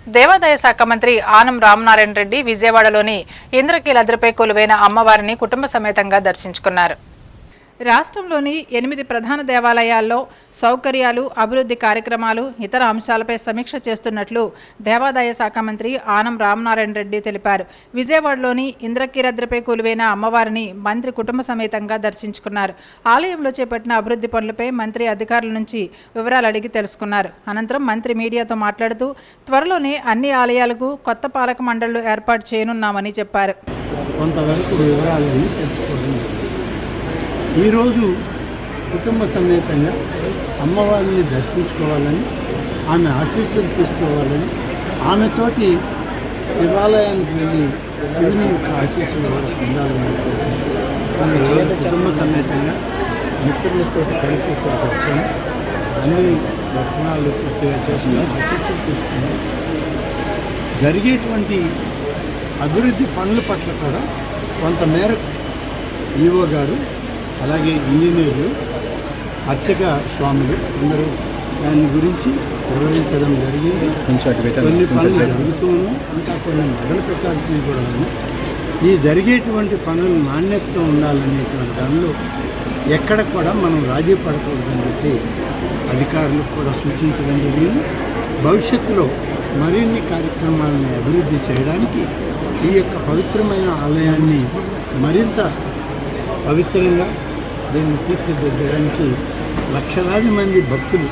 దేవాదాయ శాఖ మంత్రి ఆనం రామనారాయణ రెడ్డి విజయవాడలోని ఇంద్రకీలాద్రిపై కొలువైన అమ్మవారిని కుటుంబ సమేతంగా దర్శించుకున్నారు. రాష్ట్రంలోని 8 ప్రధాన దేవాలయాల్లో సౌకర్యాలు, అభివృద్ధి కార్యక్రమాలు, ఇతర అంశాలపై సమీక్ష చేస్తున్నట్లు దేవాదాయ శాఖ మంత్రి ఆనం రామనారాయణ రెడ్డి తెలిపారు. విజయవాడలోని ఇంద్రకీలాద్రిపై కొలువైన అమ్మవారిని మంత్రి కుటుంబ సమేతంగా దర్శించుకున్నారు. ఆలయంలో చేపట్టిన అభివృద్ధి పనులపై మంత్రి అధికారుల నుంచి వివరాలు అడిగి తెలుసుకున్నారు. అనంతరం మంత్రి మీడియాతో మాట్లాడుతూ త్వరలోనే అన్ని ఆలయాలకు కొత్త పాలక మండళ్లు ఏర్పాటు చేయనున్నామని చెప్పారు. ఈరోజు కుటుంబ సమేతంగా అమ్మవారిని దర్శించుకోవాలని, ఆమె ఆశీస్సులు తీసుకోవాలని, ఆమెతోటి శివాలయానికి వెళ్ళి శివుని యొక్క ఆశీస్సులు పొందాలని కుటుంబ సమేతంగా మిత్రులతో కలిపి ఇక్కడికి వచ్చాము. అన్ని దర్శనాలు పూర్తిగా చేసుకుని ఆశీస్సులు తీసుకున్నాం. జరిగేటువంటి అభివృద్ధి పనుల పట్ల కూడా కొంతమేరకు ఈవో గారు, అలాగే ఇంజనీర్లు, అర్చక స్వాములు అందరూ దాని గురించి నిర్వహించడం జరిగింది. కొన్ని పనులు జరుగుతూ ఉన్నాయి, ఇంకా కొన్ని మొదలు పెట్టాల్సినవి కూడా ఉన్నాయి. ఈ జరిగేటువంటి పనులు నాణ్యతతో ఉండాలనేటువంటి దానిలో ఎక్కడ కూడా మనం రాజీ పడకూడదని చెప్పి అధికారులకు కూడా సూచించడం జరిగింది. భవిష్యత్తులో మరిన్ని కార్యక్రమాలను అభివృద్ధి చేయడానికి ఈ యొక్క పవిత్రమైన ఆలయాన్ని మరింత పవిత్రంగా దీన్ని తీర్చిదిద్దడానికి లక్షలాది మంది భక్తులు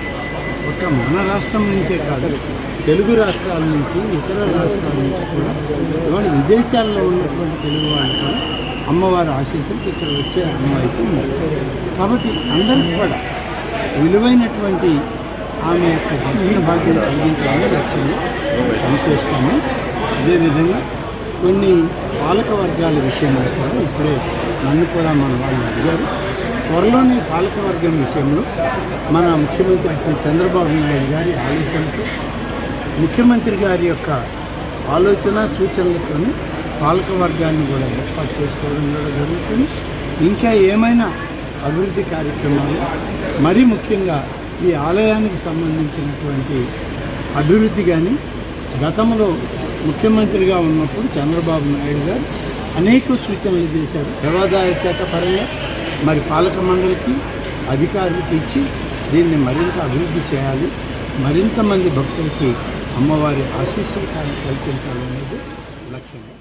ఒక మన రాష్ట్రం నుంచే కాదు, తెలుగు రాష్ట్రాల నుంచి, ఇతర రాష్ట్రాల నుంచి కూడా, ఇవాళ విదేశాల్లో ఉన్నటువంటి తెలుగు వాళ్ళు కూడా అమ్మవారి ఆశీస్సులు ఇక్కడ వచ్చే అమ్మవారికి ఉంది. కాబట్టి అందరికీ కూడా విలువైనటువంటి ఆమె యొక్క దర్శన భాగ్యం కలిగించాలని లక్ష్యంగా పనిచేస్తాము. అదేవిధంగా కొన్ని పాలక వర్గాల విషయంలో కూడా ఇప్పుడే నన్ను కూడా మన వాళ్ళు అడిగారు. త్వరలోనే పాలకవర్గం విషయంలో మన ముఖ్యమంత్రి శ్రీ చంద్రబాబు నాయుడు గారి ఆలోచనతో, ముఖ్యమంత్రి గారి యొక్క ఆలోచన సూచనలతో పాలకవర్గాన్ని కూడా ఏర్పాటు చేసుకోవడం కూడా జరుగుతుంది. ఇంకా ఏమైనా అభివృద్ధి కార్యక్రమాలు, మరీ ముఖ్యంగా ఈ ఆలయానికి సంబంధించినటువంటి అభివృద్ధి కానీ, గతంలో ముఖ్యమంత్రిగా ఉన్నప్పుడు చంద్రబాబు నాయుడు గారు అనేక సూచనలు చేశారు. దేవాదాయ శాఖ పరంగా మరి పాలక మండలికి, అధికారులకు ఇచ్చి దీన్ని మరింత అభివృద్ధి చేయాలి, మరింత మంది భక్తులకి అమ్మవారి ఆశీస్సులు కల్పించాలనేది లక్ష్యంగా.